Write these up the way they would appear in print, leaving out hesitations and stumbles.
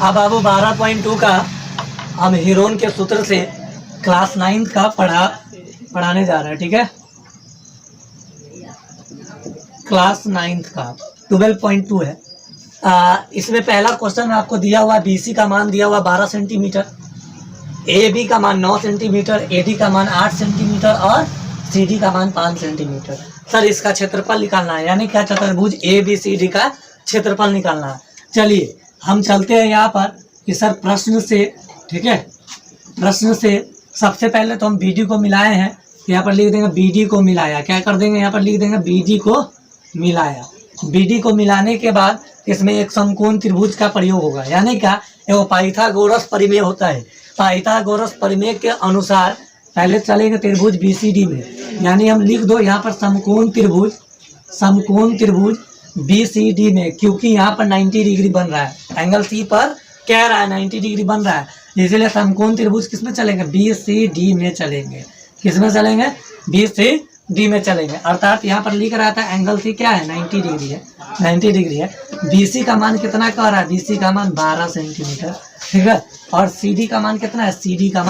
हाँ बाबू 12.2 का हम हीरोन के सूत्र से क्लास 9 का पढ़ाने जा रहे हैं। ठीक है, क्लास 9 का 12.2 है। इसमें पहला क्वेश्चन आपको दिया हुआ बीसी का मान दिया हुआ 12 सेंटीमीटर, ए बी का मान 9 सेंटीमीटर, ए डी का मान 8 सेंटीमीटर और सी डी का मान 5 सेंटीमीटर। सर इसका क्षेत्रफल निकालना है, यानी क्या चतुर्भुज ए बी सी डी का क्षेत्रफल निकालना है। चलिए हम चलते हैं यहाँ पर कि सर प्रश्न से, ठीक है, प्रश्न से सबसे पहले तो हम बी डी को मिलाए हैं, यहाँ पर लिख देंगे बी डी को मिलाया। क्या कर देंगे, यहाँ पर लिख देंगे बी डी को मिलाया। बी डी को मिलाने के बाद इसमें एक समकोण त्रिभुज का प्रयोग होगा, यानी क्या, वो पाइथागोरस परिमेय होता है। पाइथागोरस परिमेय के अनुसार पहले चलेंगे त्रिभुज बीसीडी में, यानी हम लिख दो यहाँ पर समकोण त्रिभुज बीसीडी में, क्योंकि यहाँ पर 90 डिग्री बन रहा है, एंगल सी पर कह रहा है 90 डिग्री बन रहा है, इसलिए समकोण त्रिभुज किसमें चलेंगे, बीसीडी में चलेंगे। किसमें चलेंगे, बीसीडी में चलेंगे। अर्थात यहाँ पर लिख रहा था एंगल सी क्या है, 90 डिग्री है, 90 डिग्री है। बीसी का मान कितना कह रहा है, बीसी का मान 12 सेंटीमीटर, ठीक है। और सीडी का मान कितना है, सीडी का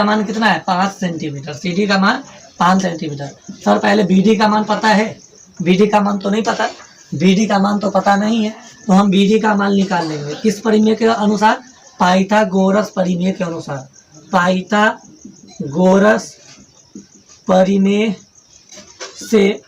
मान कितना है, 5 सेंटीमीटर, सीडी का मान 5 सेंटीमीटर। सर पहले बीडी का मान पता है, बीडी का मान तो नहीं पता, बीडी का मान तो पता नहीं है, तो हम बीडी का मान निकाल लेंगे। किस परिमेय के अनुसार, पाइथागोरस परिमेय के अनुसार। पाइथागोरस परिमेय से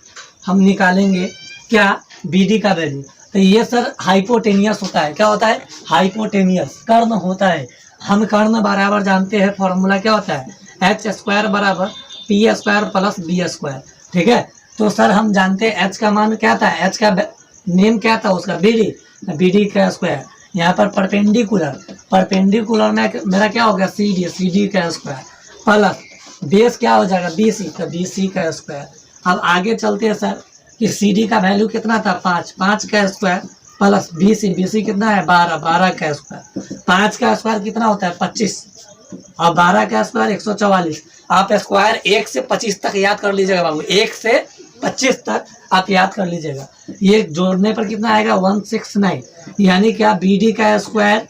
हम निकालेंगे क्या, बीडी का वैल्यू। तो ये सर हाइपोटेनियस होता है, क्या होता है, हाइपोटेनियस कर्ण होता है। हम कर्ण बराबर जानते हैं, फॉर्मूला क्या होता है, एच स्क्वायर बराबर P square plus B square, ठीक है। तो सर हम जानते हैं एच का मान क्या था, एच का नेम क्या था उसका, बीडी, बीडी का स्क्वायर। यहाँ पर परपेंडिकुलर में मेरा क्या हो गया, सीडी, सीडी का स्क्वायर प्लस बेस क्या हो जाएगा, बीसी, तो बीसी का स्क्वायर। अब आगे चलते हैं सर कि सीडी का वैल्यू कितना था, 5, 5 का स्क्वायर प्लस बीसी, बीसी कितना है, 12, 12 का स्क्वायर। 5 का स्क्वायर कितना होता है, 25, और 12 का स्क्वायर 144। आप स्क्वायर 1 से 25 तक याद कर लीजिएगा बाबू, 1 से 25 तक आप याद कर लीजिएगा। ये जोड़ने पर कितना आएगा, 169, यानी क्या, बीडी का स्क्वायर,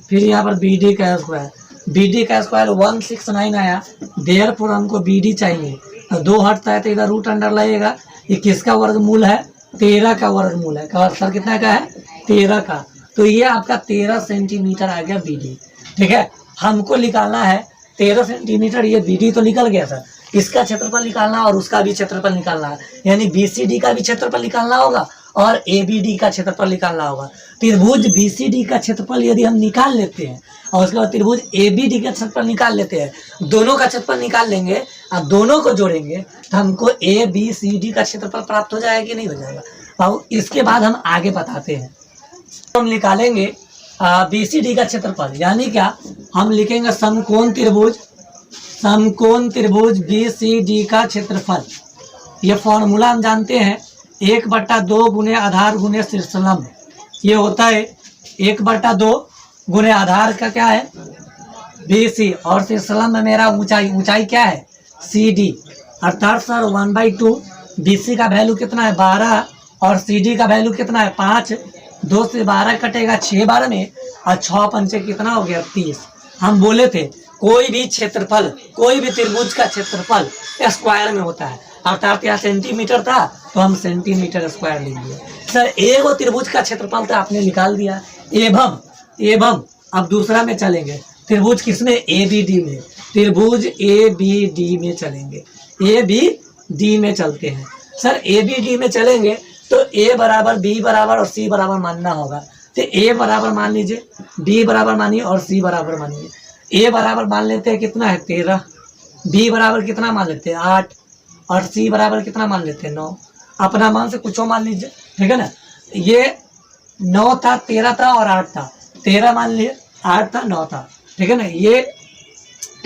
फिर यहाँ पर बीडी का स्क्वायर, बीडी का स्क्वायर 169 आया। देयरफॉर हमको बीडी चाहिए, तो 2 हटता है तो इधर रूट अंडर लगेगा। ये किसका वर्गमूल है, 13 का वर्गमूल है। सर कितना का है, 13 का। तो ये आपका 13 सेंटीमीटर आ गया बीडी, ठीक है। हमको निकालना है 13 सेंटीमीटर, ये बीडी तो निकल गया सर, इसका क्षेत्रफल निकालना और उसका भी क्षेत्रफल निकालना है, यानी बीसीडी का भी क्षेत्रफल निकालना होगा और एबीडी का क्षेत्रफल निकालना होगा। त्रिभुज बीसीडी का क्षेत्रफल यदि हम निकाल लेते हैं और उसके बाद त्रिभुज एबीडी का क्षेत्रफल निकाल लेते हैं, दोनों का क्षेत्रफल निकाल लेंगे और दोनों को जोड़ेंगे तो हमको ए बी सी डी का क्षेत्रफल प्राप्त हो जाएगा कि नहीं हो जाएगा। और इसके बाद हम आगे बताते हैं, हम निकालेंगे बीसीडी का क्षेत्रफल, यानी क्या, हम लिखेंगे समकोण त्रिभुज बीसीडी का क्षेत्रफल। ये फॉर्मूला हम जानते हैं, 1/2 गुने आधार गुने शीर्षलंब। ये होता है 1/2 गुने आधार का क्या है, बीसी, और शीर्षलंब में मेरा ऊंचाई क्या है, सीडी। अर्थात सर 1/2, बीसी का वैल्यू कितना है, 12, और सीडी का वैल्यू कितना है, 5। 2 से 12 कटेगा 6 बार में, और 6 पंचे कितना हो गया, 30। हम बोले थे कोई भी क्षेत्रफल, कोई भी त्रिभुज का क्षेत्रफल स्क्वायर में होता है। अर्थात यहाँ सेंटीमीटर था तो हम सेंटीमीटर स्क्वायर लेंगे। सर एक त्रिभुज का क्षेत्रफल तो आपने निकाल दिया, एवं अब दूसरा में चलेंगे, त्रिभुज किसमें, एबीडी में, त्रिभुज एबीडी में चलेंगे, एबीडी में चलते हैं। सर एबीडी में चलेंगे तो ए बराबर, बी बराबर और सी बराबर मानना होगा। तो ए बराबर मान लीजिए, बी बराबर मानिए और सी बराबर मानिए। ए बराबर मान लेते हैं कितना है, 13, बी बराबर कितना मान लेते हैं, 8, और सी बराबर कितना मान लेते हैं, 9। अपना मान से कुछ मान लीजिए, ठीक है ना। ये 9 था, 13 था और 8 था, 13 मान लिए, 8 था, 9 था, ठीक है ना। ये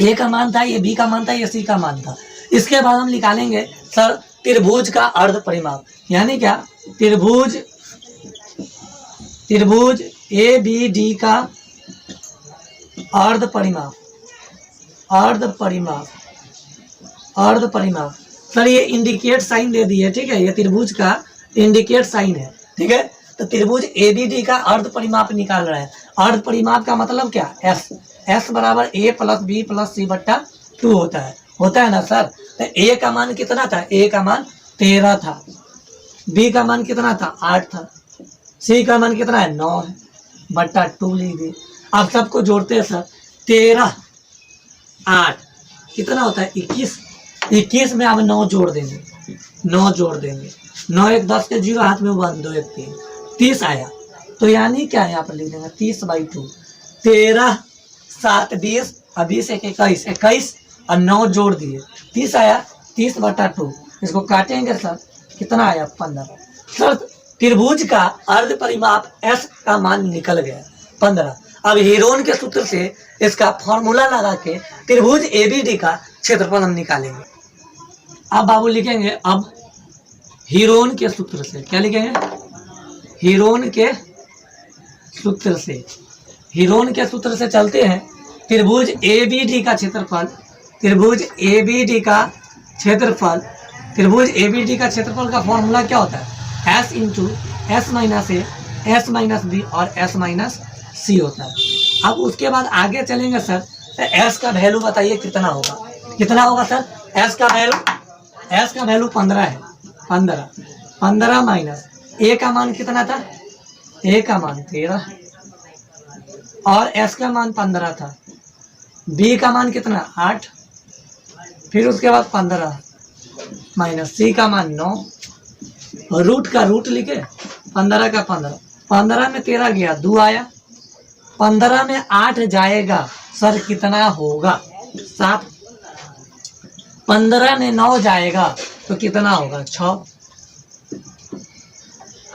ए का मान था, ये बी का मान था, ये सी का मान था। इसके बाद हम निकालेंगे सर त्रिभुज का अर्ध परिमाप, यानी क्या, त्रिभुज ए बी डी का अर्ध परिमाप। सर ये इंडिकेट साइन दे दिए, ठीक है, ये त्रिभुज का इंडिकेट साइन है, ठीक है। तो त्रिभुज एबीडी का अर्ध परिमाप निकाल रहा है। अर्ध परिमाप का मतलब क्या, एस। एस बराबर ए प्लस बी प्लस सी बट्टा 2 होता है ना सर। तो ए का मान कितना था, ए का मान 13 था, बी का मान कितना था 8 था, सी का मान कितना है 9 है, बट्टा 2 लीजिए। अब सबको जोड़ते हैं सर, 13 8 कितना होता है 21। 21 में आप 9 जोड़ देंगे, 9 जोड़ देंगे, 9 1 10 के 0 हाथ में 1 2 1 3 30 आया। तो यानी क्या यहाँ पर लिख देंगे 30/2। 13 7 20 और 20 1 21 21 और 9 जोड़ दिए 30 आया, 30/2। इसको काटेंगे सर, कितना आया 15। सर त्रिभुज का अर्ध परिमाप एस का मान निकल गया 15। अब हीरोन के सूत्र से इसका फॉर्मूला लगा के त्रिभुज एबीडी का क्षेत्रफल हम निकालेंगे। अब बाबू लिखेंगे, अब हीरोन के सूत्र से, क्या लिखेंगे, हीरोन के सूत्र से, हीरोन के सूत्र से चलते हैं। त्रिभुज एबीडी का क्षेत्रफल, त्रिभुज एबीडी का क्षेत्रफल, त्रिभुज एबीडी का क्षेत्रफल का फॉर्मूला क्या होता है, एस इंटू एस माइनस ए, एस माइनस बी और एस माइनस सी होता है। अब उसके बाद आगे चलेंगे सर, तो एस का वैल्यू बताइए कितना होगा, कितना होगा सर, एस का वैल्यू 15 है, 15 माइनस ए का मान कितना था, ए का मान 13 और एस का मान 15 था, बी का मान कितना 8, फिर उसके बाद 15 माइनस सी का मान 9, रूट का रूट लिखे, 15 का 15 में 13 गया 2 आया, 15 में 8 जाएगा सर कितना होगा 7, 15 में 9 जाएगा तो कितना होगा 6।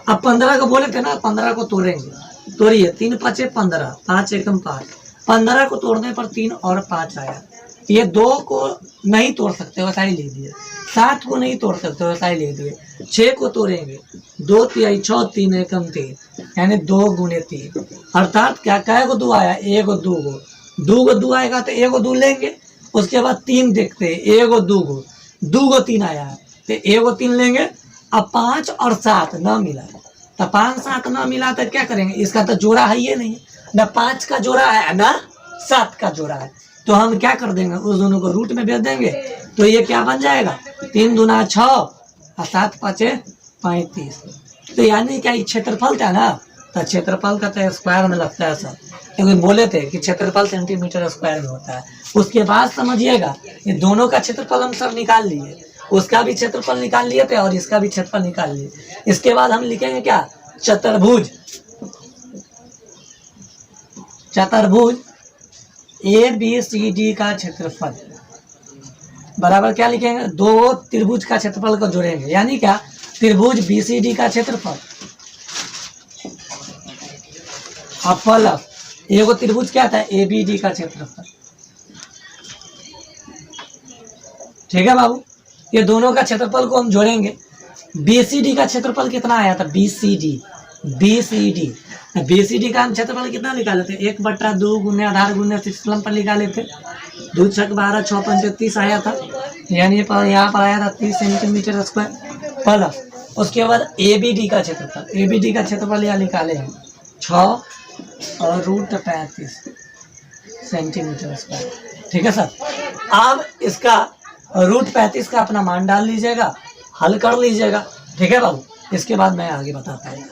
अब 15 को बोले थे ना, 15 को तोड़ेंगे, तोड़िए 3 5 15, 5 1 5, 15 को तोड़ने पर 3 और 5 आया। ये 2 को नहीं तोड़ सकते वैसा ही लीजिए, 7 को नहीं तोड़ सकते वैसा ही लीजिए, 6 को तोड़ेंगे 2 3 6 3 1 3 यानी 2 गुणे 3 अर्थात क्या क्या को 2 आया, 1 2 को 2 आएगा तो 1 2 लेंगे, उसके बाद 3 देखते हैं 1 2 को 3 आया है तो 1 3 लेंगे। अब 5 और 7 न मिला तो 5 7 न मिला तो क्या करेंगे, इसका तो जोड़ा है ये नहीं, न 5 का जोड़ा है न 7 का जोड़ा है, तो हम क्या कर देंगे उस दोनों को रूट में भेज देंगे। तो ये क्या बन जाएगा 3 दूना 6 और 7 5 35। तो यानी क्या ये क्षेत्रफल था ना, तो क्षेत्रफल का तो स्क्वायर में लगता है सर, क्योंकि बोले थे कि क्षेत्रफल सेंटीमीटर स्क्वायर में होता है। उसके बाद समझिएगा ये दोनों का क्षेत्रफल हम सब निकाल लिए, उसका भी क्षेत्रफल निकाल लिए थे और इसका भी क्षेत्रफल निकाल लिए। इसके बाद हम लिखेंगे क्या, चतुर्भुज, चतुर्भुज ए बी सी डी का क्षेत्रफल बराबर क्या लिखेंगे, 2 त्रिभुज का क्षेत्रफल को जोड़ेंगे, यानी क्या त्रिभुज बी सी डी का क्षेत्रफल प्लस एगो त्रिभुज क्या था ए बी डी का क्षेत्रफल। ठीक है बाबू, ये दोनों का क्षेत्रफल को हम जोड़ेंगे। बी सी डी का क्षेत्रफल कितना आया था, बी सी डी का हम क्षेत्रफल कितना निकाले थे, 1/2 गुने आधार गुने क्षेत्रफल पर निकाले थे, 2 6 12 6 5 30 आया था, यानी यहाँ पर आया था 30 सेंटीमीटर स्क्वायर प्लस उसके बाद ए बी डी का क्षेत्रफल यहाँ निकाले हैं 6 और √35 सेंटीमीटर स्क्वायर। ठीक है सर, अब इसका √35 का अपना मान डाल लीजिएगा, हल कर लीजिएगा। ठीक है बाबू, इसके बाद मैं आगे बताता हूँ।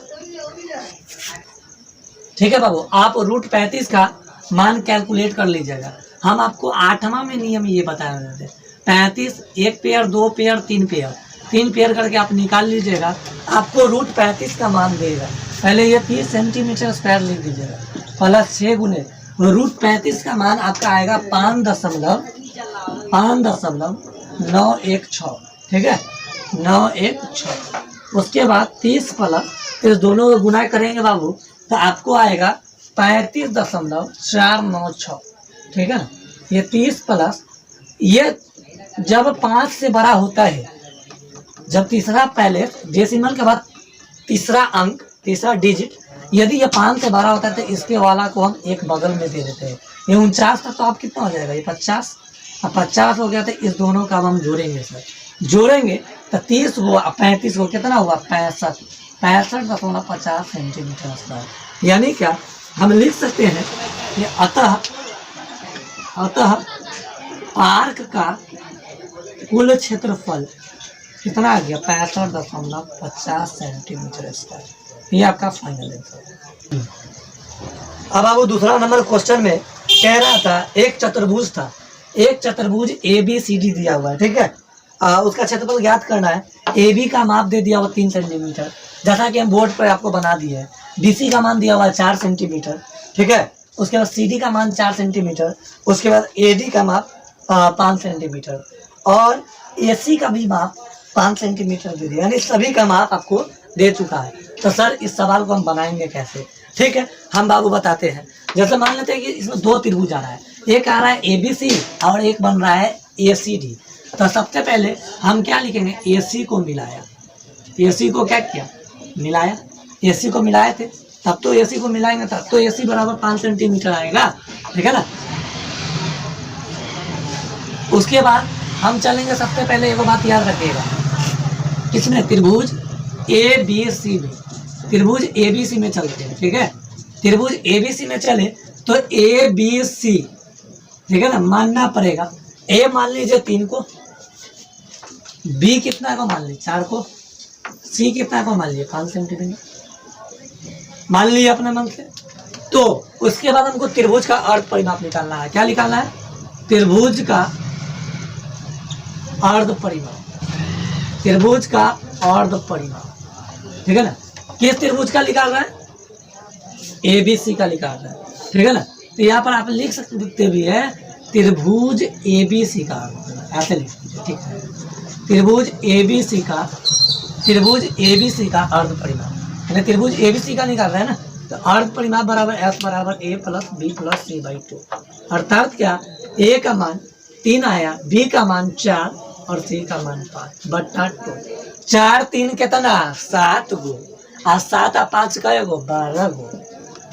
ठीक है बाबू, आप √35 का मान कैलकुलेट कर लीजिएगा। हम आपको 8वां में नियम ये बताया जाते हैं, 35 1 पेयर 2 पेयर 3 पेयर करके आप निकाल लीजिएगा, आपको √35 का मान देगा। पहले ये 30 सेंटीमीटर स्क्वायर लिख दीजिएगा प्लस 6 गुने √35 का मान आपका आएगा 5.916। ठीक है, 916। उसके बाद 30 प्लस इस दोनों को गुना करेंगे बाबू तो आपको आएगा 35.496। ठीक है ना, ये 30 प्लस ये जब 5 से बड़ा होता है, जब तीसरा पहले डेसिमल के बाद तीसरा अंक तीसरा डिजिट यदि ये 5 से बड़ा होता है तो इसके वाला को हम एक बगल में दे देते हैं। ये 49 था तो आप कितना हो जाएगा, ये 50। अब 50 हो गया तो इस दोनों का हम जोड़ेंगे सर, जोड़ेंगे तो 30 हुआ 35 को कितना हुआ 65। 65.50 सेंटीमीटर स्क्वायर। यानी क्या हम लिख सकते हैं कि अतः पार्क का कुल क्षेत्रफल कितना आ गया 65.50 सेंटीमीटर स्क्वायर। ये आपका फाइनल आंसर। अब आपको दूसरा नंबर क्वेश्चन में कह रहा था एक चतुर्भुज था, एक चतुर्भुज ABCD दिया हुआ है, ठीक है। उसका क्षेत्रफल ज्ञात करना है। AB का माप दे दिया हुआ 3 सेंटीमीटर, जैसा कि हम बोर्ड पर आपको बना दिए है। BC का मान दिया हुआ है 4 सेंटीमीटर, ठीक है। उसके बाद CD का मान 4 सेंटीमीटर, उसके बाद AD का माप 5 सेंटीमीटर और AC का भी माप 5 सेंटीमीटर दे दिया, यानी सभी का माप आपको दे चुका है। तो सर इस सवाल को हम बनाएंगे कैसे, ठीक है, हम बाबू बताते हैं। जैसे मान लेते हैं कि इसमें 2 त्रिभुज आ रहा है, एक आ रहा है ABC और एक बन रहा है ACD। तो सबसे पहले हम क्या लिखेंगे, AC को मिलाया, AC को क्या किया, मिलाया, AC को मिलाए थे, तब तो AC को मिलाएंगे तब तो AC बराबर 5 सेंटीमीटर आएगा, ठीक है ना। उसके बाद हम चलेंगे, सबसे पहले एक बात याद रखिएगा, किसमें, त्रिभुज ABC में, त्रिभुज ABC में चलते हैं, ठीक है। त्रिभुज ABC में चले तो ABC, ठीक है ना, मानना पड़ेगा। A मान लीजिए 3 को, B कितना को मान लीजिए 4 को, C कितना को मान लीजिए 5 सेंटीमीटर मान लीजिए अपने मन से। तो उसके बाद हमको त्रिभुज का अर्ध परिमाप निकालना है। क्या निकालना है, त्रिभुज का अर्ध परिमाप, त्रिभुज का अर्ध परिमाप, ठीक है ना। किस त्रिभुज का निकाल रहा है, ABC का निकाल रहा है, ठीक है ना। तो यहाँ पर आप लिख सकते भी है त्रिभुज ABC का, ऐसे लिख दीजिए, ठीक है। त्रिभुज ABC का अर्ध परिमाप, यानी त्रिभुज ABC का निकाल रहा है ना, तो अर्ध परिमाप बराबर S बराबर A plus B plus C/2। अर्थात क्या, A का मान 3 आया, B का मान 4 और C का मान 5 बट्टा 2। 4 3 कितना 7 गो और 7 और 5 का गो 12 गो,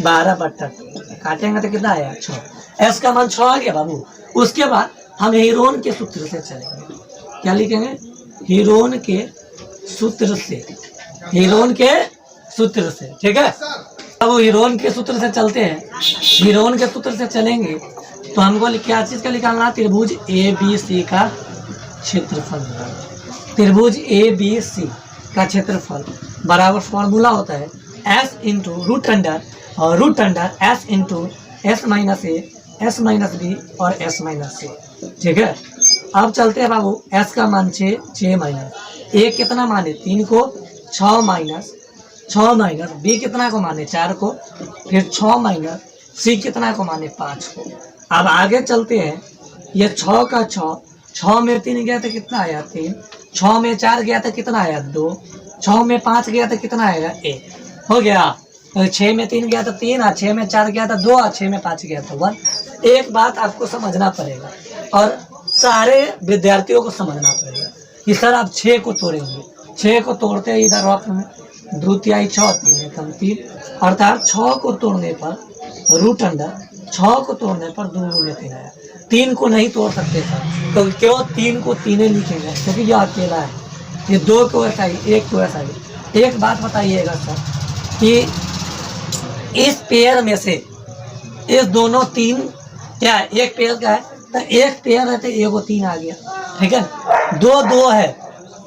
12 बट्टा 2 काटेंगे तो कितना आया 6। S का मान 6 आ गया बाबू। उसके बाद हम हीरोन के सूत्र से चलेंगे, क्या लिखेंगे, हीरोन के सूत्र से, हीरोन के सूत्र से, ठीक है। अब हीरोन के सूत्र से चलते हैं, हीरोन के सूत्र से चलेंगे तो हमको क्या चीज का निकालना, त्रिभुज ABC का क्षेत्रफल, त्रिभुज ABC का क्षेत्रफल बराबर फॉर्मूला होता है S into root under S into S minus A, S minus B और S माइनस C, ठीक है। अब चलते हैं बाबू, S का मान 6 माइनस A कितना माने 3 को, 6 माइनस B कितना को माने 4 को, फिर 6 माइनस C कितना को माने 5 को। अब आगे चलते हैं, ये 6 का 6 में 3 गया तो कितना आया 3, 6 में 4 गया तो कितना आया 2, 6 में 5 गया तो कितना आएगा 1, हो गया। तो 6 में 3 गया तो 3 और 6 में 4 गया तो 2 और 6 में 5 गया तो 1। एक बात आपको समझना पड़ेगा और सारे विद्यार्थियों को समझना पड़ेगा कि सर आप 6 को तोड़ेंगे, 6 को तोड़ते ही इधर रफ में 2 तिहाई 6 3 एकम 3, अर्थात 6 को तोड़ने पर रूट अंडर 6 को तोड़ने पर 2 गुने 3 आया। 3 को नहीं तोड़ सकते सर, तो क्यों 3 को 3 लिखेंगे, क्योंकि यह अकेला है, ये 2 को ऐसा ही, 1 को ऐसा ही। एक बात बताइएगा सर कि इस पेयर में से इस दोनों 3 क्या एक पेयर का है, तो एक पेयर है तो एगो 3 आ गया, ठीक है। 2 है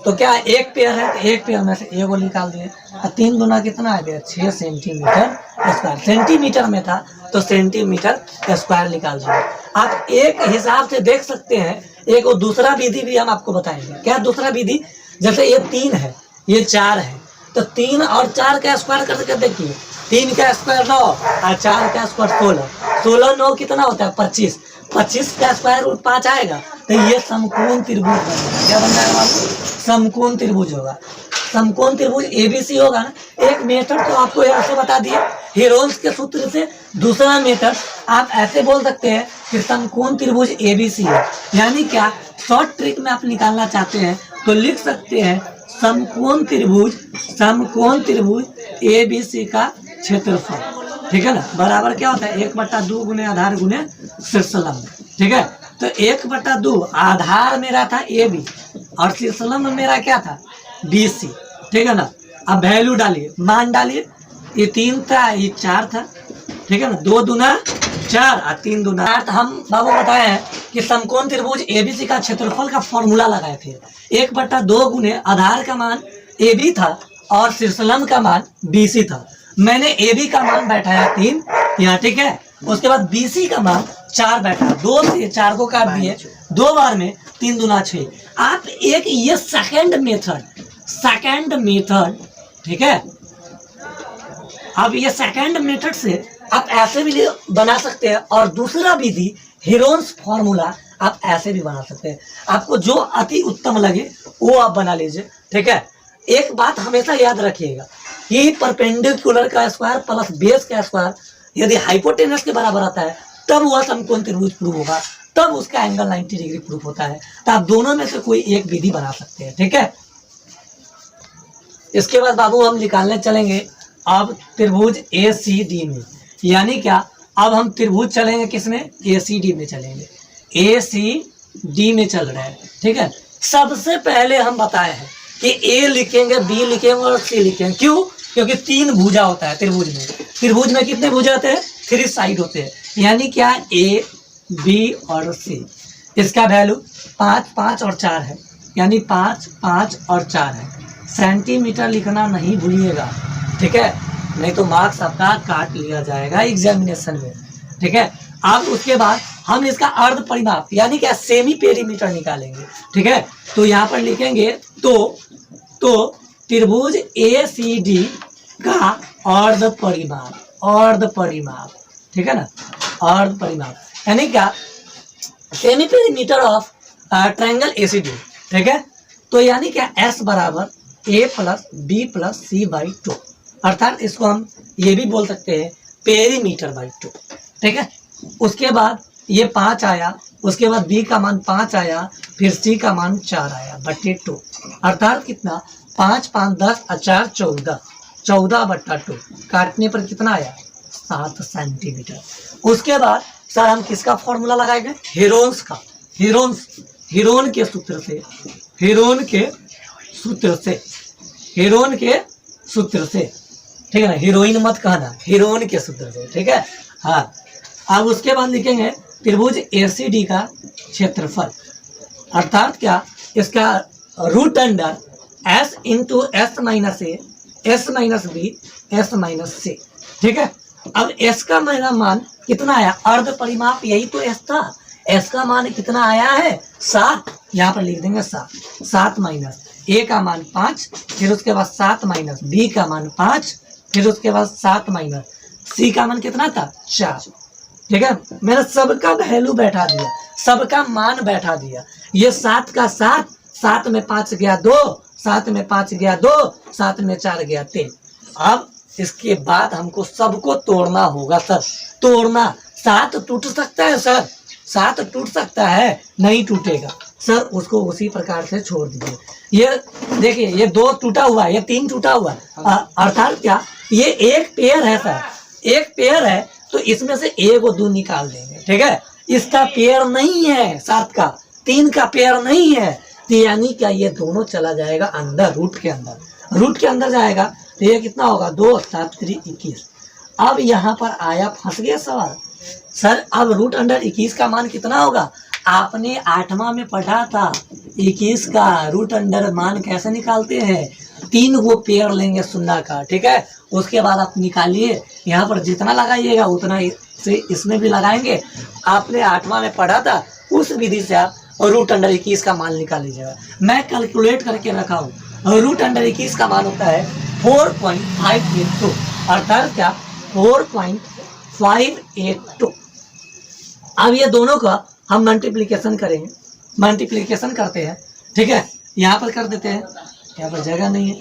तो क्या एक पेयर है तो एक पेयर में से एगो निकाल दिए, 3 गुना कितना आ गया 6 सेंटीमीटर स्क्वायर, सेंटीमीटर में था तो सेंटीमीटर स्क्वायर निकाल दिए। आप एक हिसाब से देख सकते हैं, एक और दूसरा विधि भी हम आपको बताएंगे। क्या दूसरा विधि, जैसे ये 3 है ये 4 है, तो 3 और 4 का स्क्वायर करके देखिए, 3 का स्क्वायर 9 और 4 का स्क्वायर 16, 16 9 कितना होता है 25, 25 का स्क्वायर रूट 5 आएगा, तो ये समकोण त्रिभुज बनेगा। क्या बन जाएगा बाबू, समकोण त्रिभुज होगा। समकोण त्रिभुज ABC होगा ना। एक मेथड तो आपको ऐसे बता दिए हीरोन्स के सूत्र से, दूसरा मेथड आप ऐसे बोल सकते हैं कि समकोण त्रिभुज ABC है। यानी क्या, शॉर्ट ट्रिक में आप निकालना चाहते हैं तो लिख सकते हैं समकोण त्रिभुज ABC का क्षेत्रफल, ठीक है ना, बराबर क्या होता है 1/2 गुने आधार गुने शीर्षलंब, ठीक है। तो 1/2 आधार मेरा था AB और शीर्षलंब मेरा क्या था BC, ठीक है ना। अब वैल्यू डालिए, मान डालिए। ये 3 था, ये 4 था, ठीक है ना। 2 दूना 4 और 3 दूना 8। हम बाबू बताए हैं कि समकोण त्रिभुज एबीसी का क्षेत्रफल का फॉर्मूला लगाए थे। 1/2 गुने आधार का मान AB था और शीर्षलंब का मान BC था। मैंने AB का मान बैठाया 3 यहाँ, ठीक है। उसके बाद BC का मान 4 बैठा, 2 से 4 को काट दिए, 2 बार में 3 दूना 6। आप एक ये सेकंड मेथड, ठीक है। अब ये सेकंड मेथड से आप ऐसे भी बना सकते हैं और दूसरा विधि हीरोन्स फॉर्मूला आप ऐसे भी बना सकते हैं। आपको जो अति उत्तम लगे वो आप बना लीजिए, ठीक है। एक बात हमेशा याद रखिएगा कि परपेंडिकुलर का स्क्वायर प्लस बेस का स्क्वायर यदि हाइपोटेनस के बराबर आता है तब वह समकोण त्रिभुज प्रूफ होगा, तब उसका एंगल 90 डिग्री प्रूफ होता है। तो आप दोनों में से कोई एक विधि बना सकते हैं, ठीक है। इसके बाद बाबू हम निकालने चलेंगे अब त्रिभुज ACD में, यानी क्या, अब हम त्रिभुज चलेंगे किसमें, ACD में चलेंगे। ACD में चल रहे हैं, ठीक है। सबसे पहले हम बताए हैं कि A लिखेंगे, B लिखेंगे और C लिखेंगे। क्यों? क्योंकि 3 भुजा होता है त्रिभुज में। त्रिभुज में कितने भुजा होते हैं, 3 साइड होते हैं, यानी क्या, A, B और C। इसका वैल्यू 5, 5 और 4 है, यानी 5, 5 और 4 है। सेंटीमीटर लिखना नहीं भूलिएगा, ठीक है, नहीं तो मार्क्स आपका काट लिया जाएगा एग्जामिनेशन में, ठीक है। अब उसके बाद हम इसका अर्ध परिमाप यानी क्या, सेमी पेरीमीटर निकालेंगे, ठीक है। तो यहाँ पर लिखेंगे तो त्रिभुज ACD का अर्ध परिमाप, ठीक है ना, अर्ध परिमाप यानी क्या, semi perimeter of triangle ACD, ठीक है। तो यानी क्या, S बराबर A plus B plus C by 2, अर्थात इसको हम ये भी बोल सकते हैं पेरीमीटर बाई 2, ठीक है। उसके बाद ये 5 आया, उसके बाद B का मान 5 आया, फिर C का मान 4 आया बटे 2, अर्थात कितना, 5, 5, 10 और 4 14, 14/2 काटने पर कितना आया, 7 सेंटीमीटर। उसके बाद सर हम किसका फॉर्मूला लगाएंगे, हीरोन्स का, हीरोन के सूत्र से, ठीक है ना, हीरोइन मत कहना, हीरोन के सूत्र से, ठीक है। हाँ, अब उसके बाद लिखेंगे त्रिभुज ACD का क्षेत्रफल, अर्थात क्या, इसका root under S into S minus A, S minus B, S minus C, ठीक है। अब S का मान कितना आया, अर्ध परिमाप यही तो S था, S का मान कितना आया है, 7, यहाँ पर लिख देंगे 7 माइनस A का मान 5, फिर उसके बाद 7 माइनस B का मान 5, फिर उसके बाद 7 माइनस C का मान कितना था, 4, ठीक है। मैंने सबका वैल्यू बैठा दिया, सबका मान बैठा दिया। ये 7 का 7 में 5 गया 2, 7 में 5 गया 2, 7 में 4 गया 3। अब इसके बाद हमको सबको तोड़ना होगा सर, तोड़ना। 7 टूट सकता है सर, 7 टूट सकता है, नहीं टूटेगा सर, उसको उसी प्रकार से छोड़ दीजिए। ये देखिए, ये 2 टूटा हुआ है, ये 3 टूटा हुआ है, अर्थात क्या, ये एक पेयर है सर, एक पेयर है, तो इसमें से 1 और 2 निकाल देंगे, ठीक है। इसका पेयर नहीं है, 7 का, 3 का पेयर नहीं है, तो यानी क्या, ये दोनों चला जाएगा अंदर, रूट के अंदर जाएगा, तो ये कितना होगा, 2 7 3 21। अब यहाँ पर आया, फंस गया सवाल, सर अब रूट अंडर 21 का मान कितना होगा, आपने 8वां में पढ़ा था 21 का रूट अंडर मान कैसे निकालते हैं, 3 वो पेयर लेंगे शून्य का, ठीक है। उसके बाद आप निकालिए, यहाँ पर जितना लगाइएगा उतना से इसमें भी लगाएंगे। आपने 8वां में पढ़ा था, उस विधि से आप रूट अंडर 21 का मान निकाल लीजिएगा। मैं कैलकुलेट करके रखा हूँ, रूट अंडर 21 का मान होता है 4.582, अर्थात क्या, 4.582। अब ये दोनों का हम मल्टीप्लिकेशन करेंगे, मल्टीप्लिकेशन करते हैं, ठीक है। यहाँ पर कर देते हैं, यहाँ पर जगह नहीं है,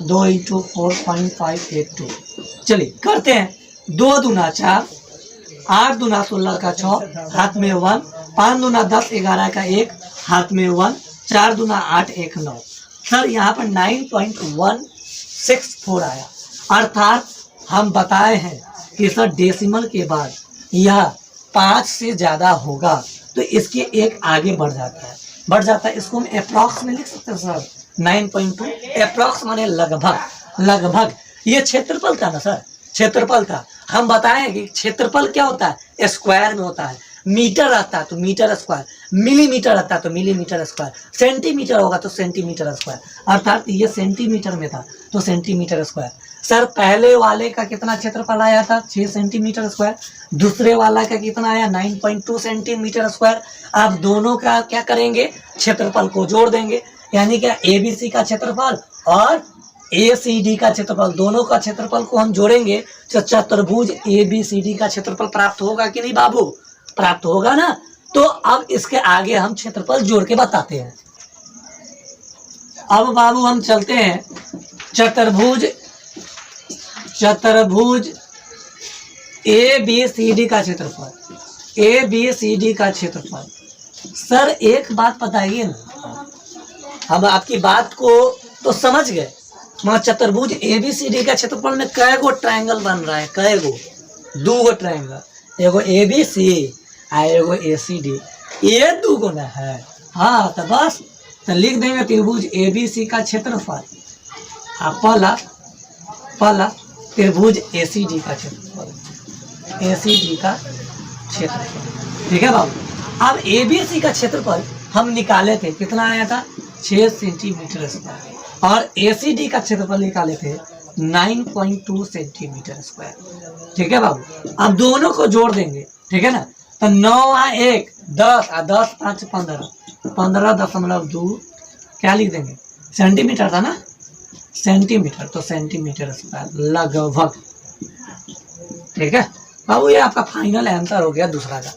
2 × 4.582, चलिए करते हैं। 2 दूना 4, 8 दूना 16 का 6, हाथ में 1, 5 दूना 10 11 का 1, हाथ में 1, 4 दूना 8 1 9। सर यहाँ पर 9.164 आया, अर्थात हम बताए हैं कि सर डेसिमल के बाद यह 5 से ज़्यादा होगा तो इसके एक आगे बढ़ जाता है, इसको हम अप्रॉक्स में लिख सकते हैं सर, 9.2 अप्रॉक्स माने लगभग, लगभग। ये क्षेत्रफल था ना सर, क्षेत्रफल था। हम बताएं कि क्षेत्रफल क्या होता है, स्क्वायर में होता है। मीटर रहता है तो मीटर स्क्वायर, मिलीमीटर रहता है तो मिलीमीटर स्क्वायर, सेंटीमीटर होगा तो सेंटीमीटर स्क्वायर, अर्थात ये सेंटीमीटर में था तो सेंटीमीटर स्क्वायर। सर पहले वाले का कितना क्षेत्रफल आया था, 6 सेंटीमीटर स्क्वायर। दूसरे वाला का कितना आया, 9.2 सेंटीमीटर स्क्वायर। आप दोनों का क्या करेंगे, क्षेत्रफल को जोड़ देंगे, यानी क्या ABC का क्षेत्रफल और ACD का क्षेत्रफल, दोनों का क्षेत्रफल को हम जोड़ेंगे तो चतुर्भुज ABCD का क्षेत्रफल प्राप्त होगा कि नहीं बाबू, प्राप्त होगा ना। तो अब इसके आगे हम क्षेत्रफल जोड़ के बताते हैं। अब बाबू हम चलते हैं चतुर्भुज ABCD का क्षेत्रफल, ABCD का क्षेत्रफल। सर एक बात बताइए ना, हम आपकी बात को तो समझ गए, मगर चतुर्भुज ABCD का क्षेत्रफल में कै गो ट्रायंगल बन रहा है, कै गो, 2 गो ट्रायंगल, एगो ABC आ एगो ACD, ये 2 गो ना है। हाँ तो बस तो लिख देंगे त्रिभुज ABC का क्षेत्रफल प्लस त्रिभुज ACD का क्षेत्रफल, ACD का क्षेत्रफल। ठीक है बाबू। अब ABC का क्षेत्रफल हम निकाले थे, कितना आया था, 6 सेंटीमीटर स्क्वायर, और ACD का क्षेत्रफल निकाले थे 9.2 सेंटीमीटर स्क्वायर। ठीक है बाबू। अब दोनों को जोड़ देंगे, ठीक है ना, तो 9 आ 1 10 आ 10 5 15, 15.2 क्या लिख देंगे, सेंटीमीटर था ना, सेंटीमीटर, तो सेंटीमीटर स्क्वायर लगभग। ठीक है बाबू, ये आपका फाइनल आंसर हो गया दूसरा का।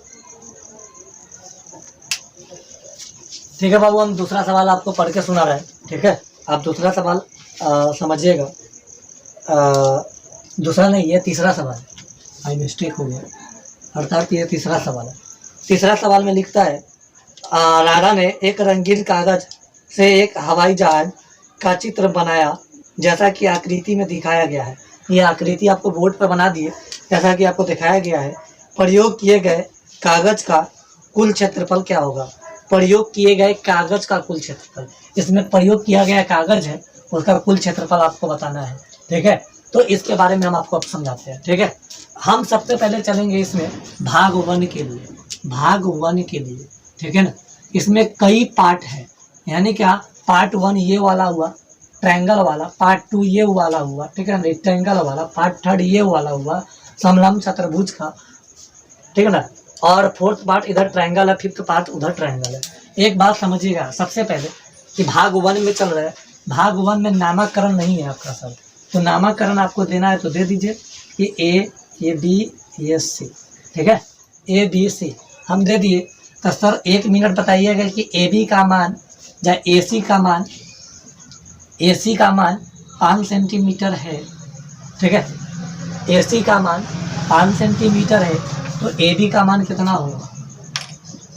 ठीक है बाबू, हम दूसरा सवाल आपको पढ़ के सुना रहे हैं। ठीक है, आप दूसरा सवाल समझिएगा। दूसरा नहीं, ये तीसरा सवाल, आई मिस्टेक हो गया, अर्थात ये तीसरा सवाल है। तीसरा सवाल में लिखता है, राधा ने एक रंगीन कागज से एक हवाई जहाज का चित्र बनाया जैसा कि आकृति में दिखाया गया है। ये आकृति आपको बोर्ड पर बना दिए जैसा कि आपको दिखाया गया है। प्रयोग किए गए कागज का कुल क्षेत्रफल क्या होगा, प्रयोग किए गए कागज का कुल क्षेत्रफल। इसमें प्रयोग किया गया कागज है, उसका कुल क्षेत्रफल आपको बताना है। ठीक है, तो इसके बारे में हम आपको अब समझाते हैं। ठीक है, हम सबसे पहले चलेंगे इसमें भाग 1 के लिए, भाग 1 के लिए। ठीक है ना, इसमें कई पार्ट है, यानी क्या, पार्ट 1 ये वाला हुआ ट्रायंगल वाला, पार्ट 2 ये वाला हुआ, ठीक है ना, रेक्टेंगल वाला, पार्ट 3 ये वाला हुआ समलंब चतुर्भुज का, ठीक है ना, और 4th पार्ट इधर ट्रायंगल है, 5th पार्ट उधर ट्रायंगल है। एक बात समझिएगा सबसे पहले कि भाग 1 में चल रहा है, भाग 1 में नामकरण नहीं है आपका सर, तो नामकरण आपको देना है तो दे दीजिए कि A, ये B, ये C। ठीक है, A B C हम दे दिए। तो सर 1 मिनट बताइएगा कि AB का मान या AC का मान 5 सेंटीमीटर है। ठीक है, AC का मान 5 सेंटीमीटर है, तो AB का मान कितना होगा,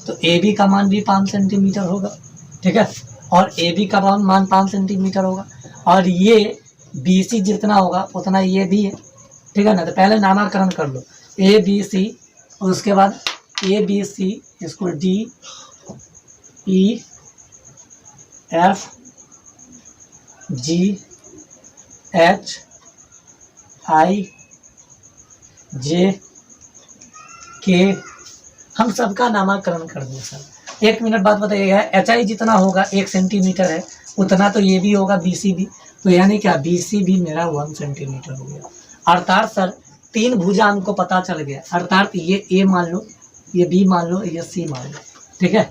तो AB का मान भी 5 सेंटीमीटर होगा। ठीक है, और AB का मान 5 सेंटीमीटर होगा, और ये BC जितना होगा उतना ये भी है। ठीक है ना, तो पहले नामकरण कर लो ABC, और उसके बाद ABC इसको D E F G H I J K, हम सबका नामकरण कर दें सर। 1 मिनट बाद बताइएगा, HI जितना होगा 1 सेंटीमीटर है, उतना तो ये भी होगा BC भी, तो यानी क्या BC भी मेरा 1 सेंटीमीटर हो गया। अर्थात सर 3 भुजा हमको पता चल गया, अर्थात ये A मान लो, ये B मान लो, ये C मान लो। ठीक है,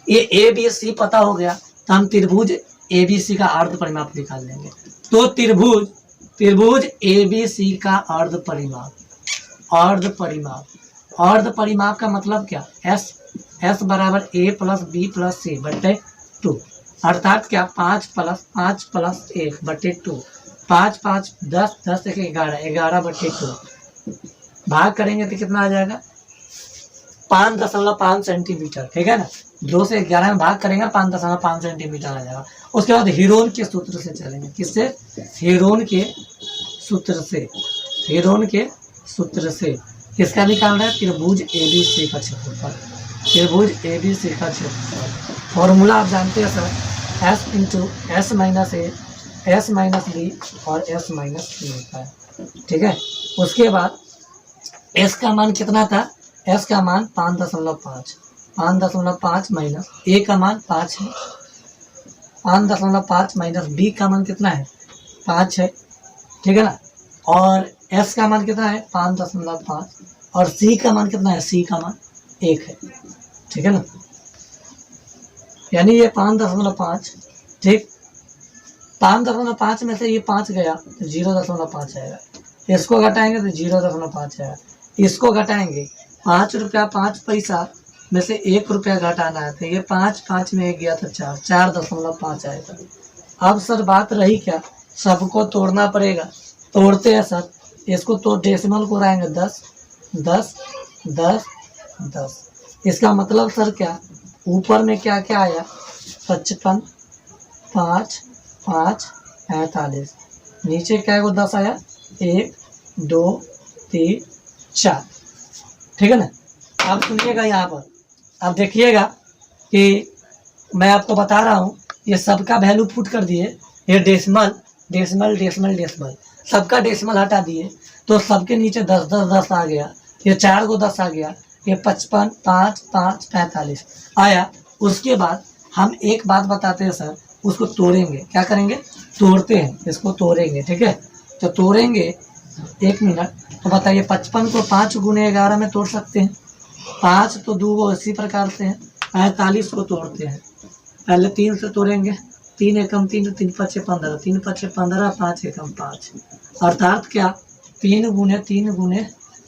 ये ABC पता हो गया, तो हम त्रिभुज ABC का अर्ध परिमाप निकाल लेंगे। तो त्रिभुज ABC का अर्ध परिमाप का मतलब क्या, S बराबर A plus B plus C बटे 2, अर्थात क्या 5 प्लस 1 बटे 2, 5 5 10 10 1 11 बटे 2, भाग करेंगे तो कितना आ जाएगा, 5.5 सेंटीमीटर। ठीक है ना, 2 से 11 में भाग करेंगे 5.5 सेंटीमीटर आ जाएगा। उसके बाद हीरोन के सूत्र से चलेंगे, किससे, हीरोन के सूत्र से किसका निकाल रहा है, त्रिभुज ABC का क्षेत्रफल, त्रिभुज ABC का क्षेत्रफल। फॉर्मूला आप जानते हैं sir, S into S minus A S minus B और एस माइनस सी होता है, ठीक है। उसके बाद एस का मान कितना था, एस का मान 5.5, 5.5 माइनस ए का मान 5 है, 5.5 माइनस बी का मान कितना है 5 है, ठीक है ना। और एस का मान कितना है 5.5 और सी का मान कितना है, सी का मान 1 है, ठीक है ना। यानी ये 5.5, ठीक, 5.5 में से ये 5 गया तो 0.5 आएगा, इसको घटाएंगे तो 0.5 आएगा, इसको घटाएंगे 5 रुपया 5 पैसा में से 1 रुपया घटाना है तो ये 5 में 1 गया तो 4.5 आएगा। अब सर बात रही क्या, सबको तोड़ना पड़ेगा, तोड़ते हैं सर, इसको तो डेसिमल को रहेंगे 10 10 10 10, इसका मतलब सर क्या, ऊपर में क्या क्या आया 55 5 5 45, नीचे क्या को 10 आया 1 2 3 4, ठीक है ना। अब सुनिएगा यहाँ पर, अब देखिएगा कि मैं आपको बता रहा हूँ, ये सबका वैल्यू पुट कर दिए, ये डेसिमल डेसिमल डेसिमल डेसिमल सबका डेसिमल हटा दिए तो सबके नीचे 10 10 10 आ गया, ये 4 को 10 आ गया, ये 55 5 5 45 आया। उसके बाद हम एक बात बताते हैं सर, उसको तोड़ेंगे, क्या करेंगे, तोड़ते हैं, इसको तोड़ेंगे, ठीक है। तो तोड़ेंगे 1 मिनट, तो बताइए 55 को 5 गुने 11 में तोड़ सकते हैं, 5 तो 2 को इसी प्रकार से हैं, 45 को तोड़ते हैं, पहले 3 से तोड़ेंगे, 3 एकम 3 3 5 15, 3 5 15, 5 एकम 5, अर्थात क्या 3 गुने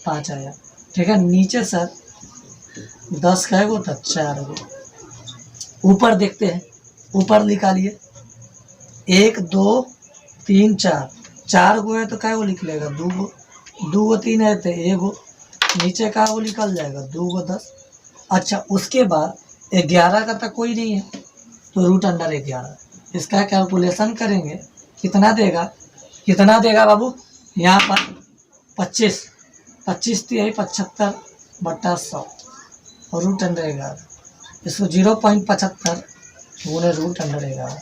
5 आया, ठीक है। नीचे सर 10 का है वो तो 4 गो, ऊपर देखते हैं, ऊपर निकालिए 1 2 3 4, 4 गो है तो क्या वो लिख लेगा 2 गो, 2 गो 3 है तो 1 गो, नीचे का वो निकल जाएगा 2 गो 10। अच्छा उसके बाद 11 का तो कोई नहीं है तो रूट अंडर 11, इसका कैलकुलेशन करेंगे कितना देगा, कितना देगा बाबू, यहाँ पर 25 25 यही 75/100 और रूट अंडर 11, इसको 0.75 गुने रूट अंडर 11,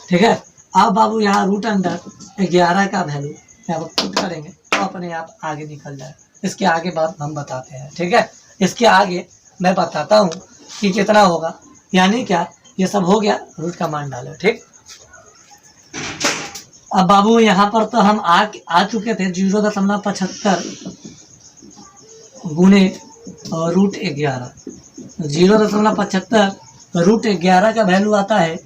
ठीक है। अब बाबू यहाँ रूट अंडर 11 का वैल्यू यहाँ पर पुट करेंगे तो अपने आप आगे निकल जाए, इसके आगे बात हम बताते हैं, ठीक है। इसके आगे मैं बताता हूँ कि कितना होगा, यानी क्या ये सब हो गया, रूट का मान डालो, ठीक। अब बाबू यहाँ पर तो हम आ चुके थे 0.75 गुने रूट 11, 0.75 रूट 11 का वैल्यू आता है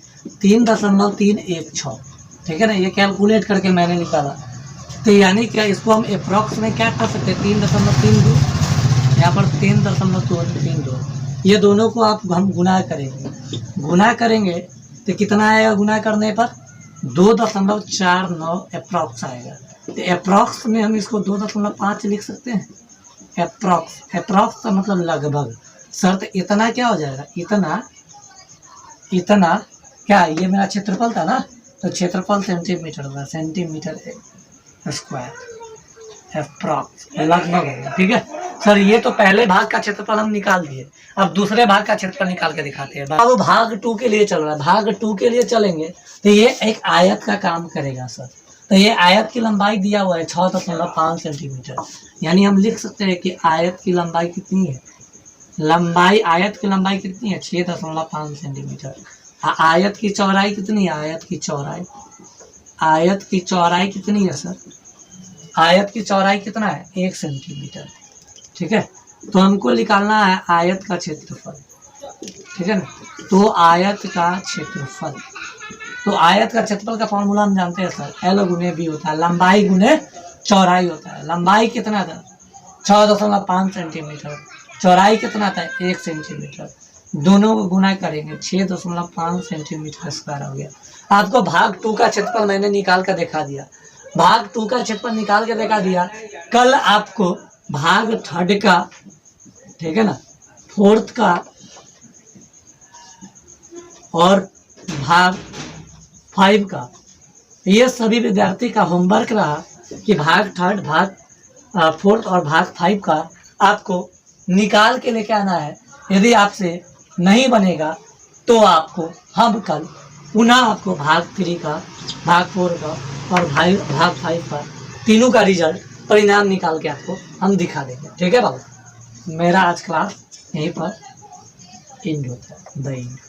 3.316, ठीक है ना। ये कैलकुलेट करके मैंने निकाला, तो यानी क्या इसको हम अप्रॉक्स में क्या कर सकते हैं 3.32, यहाँ पर 3.32, ये दोनों को आप हम गुना करेंगे तो कितना आएगा, गुना करने पर 2.49 अप्रॉक्स आएगा, तो अप्रॉक्स में हम इसको 2.5 लिख सकते हैं, अप्रॉक्स का मतलब लगभग। सर तो इतना क्या हो जाएगा, इतना क्या, ये मेरा क्षेत्रफल था ना, तो क्षेत्रफल सेंटीमीटर होगा, सेंटीमीटर स्क्वायर, अप्रॉक्स लगभग, ठीक है। सर ये तो पहले भाग का क्षेत्रफल हम निकाल दिए, अब दूसरे भाग का क्षेत्रफल निकाल के दिखाते हैं। अब भाग 2 के लिए चल रहा है, भाग 2 के लिए चलेंगे तो ये एक आयत का काम करेगा सर, तो ये आयत की लंबाई दिया हुआ है 6.5 सेंटीमीटर, यानी हम लिख सकते हैं कि आयत की लंबाई कितनी है, आयत की लंबाई कितनी है 6.5 सेंटीमीटर। आयत की चौड़ाई कितनी है, आयत की चौड़ाई कितनी है सर, आयत की चौड़ाई कितना है 1 सेंटीमीटर, ठीक है। तो हमको निकालना है आयत का क्षेत्रफल, ठीक है ना। तो आयत का क्षेत्रफल का फॉर्मूला हम जानते हैं सर, L गुने B होता है, लंबाई गुने चौड़ाई होता है। लंबाई कितना था 6.5 सेंटीमीटर, चौड़ाई कितना था 1 सेंटीमीटर, दोनों को गुना करेंगे 6.5 सेंटीमीटर स्क्वायर हो गया। आपको भाग 2 का क्षेत्रफल मैंने निकाल कर दिखा दिया, भाग 2 का क्षेत्रफल निकाल के दिखा दिया। कल आपको भाग 3 का, ठीक है ना, 4th का और भाग 5 का, ये सभी विद्यार्थी का होमवर्क रहा कि भाग 3, भाग 4th और भाग 5 का आपको निकाल के लेके आना है। यदि आपसे नहीं बनेगा तो आपको हम कल पुनः आपको भाग 3 का, भाग 4 का और भाग 5 का तीनों का रिजल्ट परिणाम निकाल के आपको हम दिखा देंगे। ठीक है बाबू, मेरा आज क्लास यहीं पर एंड होता है। The end.